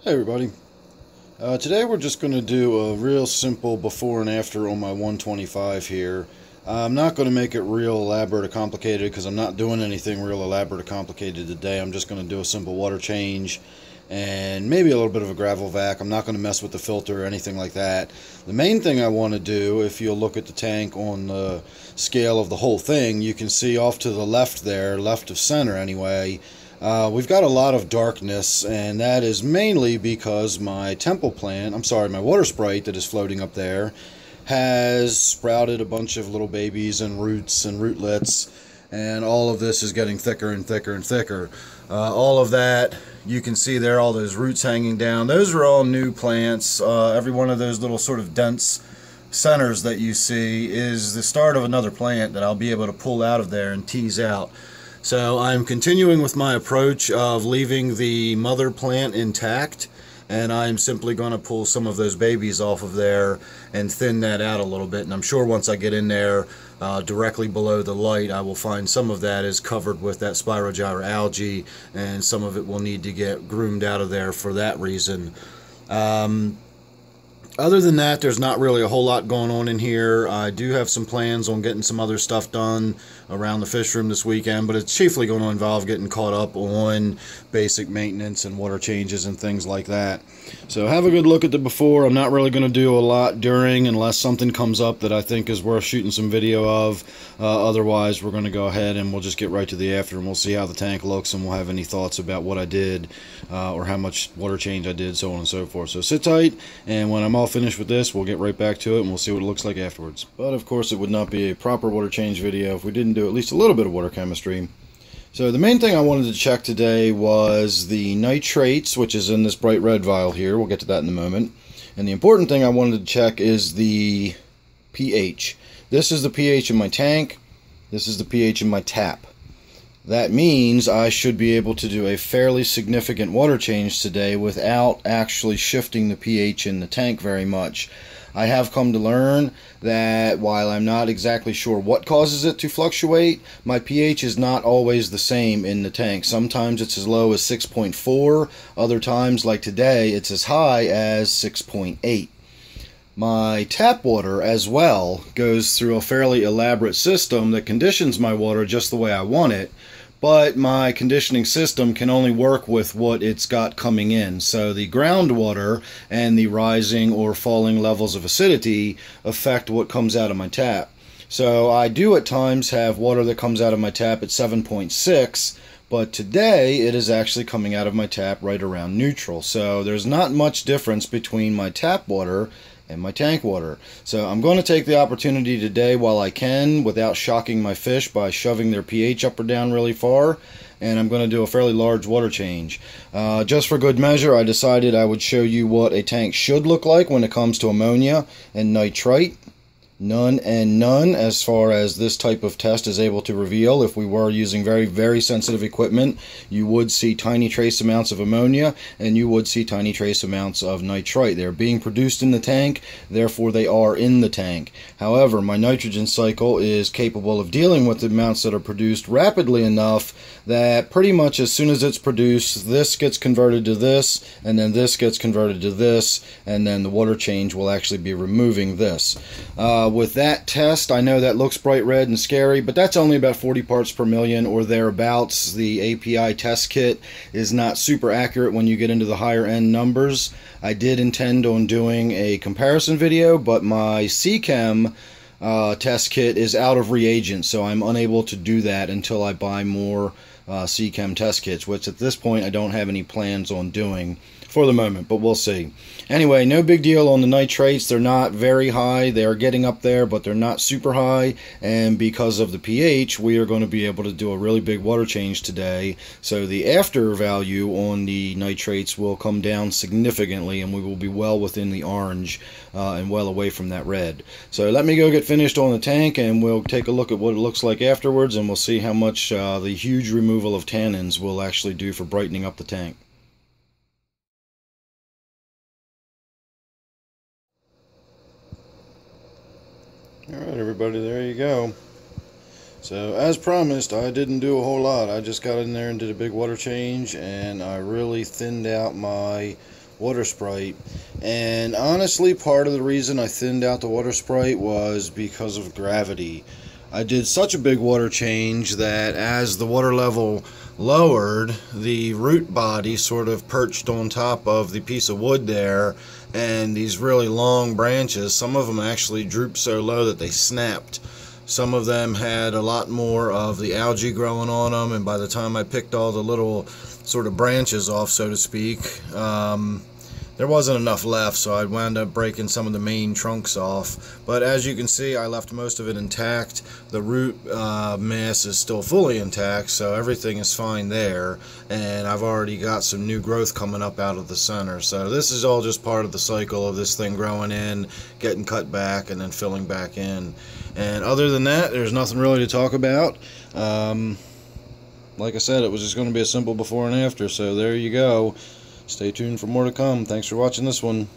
Hey everybody. Today we're just going to do a real simple before and after on my 125 here. I'm not going to make it real elaborate or complicated because I'm not doing anything real elaborate or complicated today. I'm just going to do a simple water change and maybe a little bit of a gravel vac. I'm not going to mess with the filter or anything like that. The main thing I want to do, if you'll look at the tank on the scale of the whole thing, you can see off to the left there, left of center anyway, we've got a lot of darkness, and that is mainly because my my water sprite that is floating up there has sprouted a bunch of little babies and roots and rootlets, and all of this is getting thicker and thicker and thicker. All of that, you can see there, all those roots hanging down. Those are all new plants. Every one of those little sort of dense centers that you see is the start of another plant that I'll be able to pull out of there and tease out. So I'm continuing with my approach of leaving the mother plant intact, and I'm simply going to pull some of those babies off of there and thin that out a little bit. And I'm sure once I get in there directly below the light, I will find some of that is covered with that Spirogyra algae, and some of it will need to get groomed out of there for that reason. Other than that, there's not really a whole lot going on in here. I do have some plans on getting some other stuff done around the fish room this weekend, but it's chiefly going to involve getting caught up on basic maintenance and water changes and things like that. So have a good look at the before. I'm not really going to do a lot during unless something comes up that I think is worth shooting some video of. Otherwise, we're going to go ahead and we'll just get right to the after, and we'll see how the tank looks, and we'll have any thoughts about what I did or how much water change I did, so on and so forth. So sit tight, and when I'm all finished with this, we'll get right back to it and we'll see what it looks like afterwards. But of course, it would not be a proper water change video if we didn't do at least a little bit of water chemistry. So the main thing I wanted to check today was the nitrates, which is in this bright red vial here. We'll get to that in a moment. And the important thing I wanted to check is the pH. This is the pH in my tank. This is the pH in my tap. That means I should be able to do a fairly significant water change today without actually shifting the pH in the tank very much. I have come to learn that while I'm not exactly sure what causes it to fluctuate, my pH is not always the same in the tank. Sometimes it's as low as 6.4, other times, like today, it's as high as 6.8. My tap water as well goes through a fairly elaborate system that conditions my water just the way I want it, but my conditioning system can only work with what it's got coming in. So the groundwater and the rising or falling levels of acidity affect what comes out of my tap. So I do at times have water that comes out of my tap at 7.6, but today it is actually coming out of my tap right around neutral. So there's not much difference between my tap water and my tank water. So I'm going to take the opportunity today while I can without shocking my fish by shoving their pH up or down really far, and I'm going to do a fairly large water change. Just for good measure, I decided I would show you what a tank should look like when it comes to ammonia and nitrite. None and none as far as this type of test is able to reveal. If we were using very, very sensitive equipment, you would see tiny trace amounts of ammonia and you would see tiny trace amounts of nitrite. They're being produced in the tank, therefore they are in the tank. However, my nitrogen cycle is capable of dealing with the amounts that are produced rapidly enough that pretty much as soon as it's produced, this gets converted to this, and then this gets converted to this, and then the water change will actually be removing this. With that test, I know that looks bright red and scary, but that's only about 40 parts per million or thereabouts. The API test kit is not super accurate when you get into the higher end numbers. I did intend on doing a comparison video, but my CChem test kit is out of reagents, so I'm unable to do that until I buy more CChem test kits, which at this point I don't have any plans on doing for the moment, but we'll see. Anyway, no big deal on the nitrates. They're not very high. They are getting up there, but they're not super high, and because of the pH, we are going to be able to do a really big water change today. So the after value on the nitrates will come down significantly, and we will be well within the orange and well away from that red. So let me go get finished on the tank, and we'll take a look at what it looks like afterwards, and we'll see how much the huge removal of tannins will actually do for brightening up the tank. Alright everybody, there you go. So as promised, I didn't do a whole lot. I just got in there and did a big water change, and I really thinned out my water sprite. And honestly, part of the reason I thinned out the water sprite was because of gravity. I did such a big water change that as the water level lowered, the root body sort of perched on top of the piece of wood there, and these really long branches, some of them actually drooped so low that they snapped. Some of them had a lot more of the algae growing on them, and by the time I picked all the little sort of branches off, so to speak, there wasn't enough left, so I wound up breaking some of the main trunks off. But as you can see, I left most of it intact. The root mass is still fully intact, so everything is fine there. And I've already got some new growth coming up out of the center. So this is all just part of the cycle of this thing growing in, getting cut back, and then filling back in. And other than that, there's nothing really to talk about. Like I said, it was just going to be a simple before and after, so there you go. Stay tuned for more to come. Thanks for watching this one.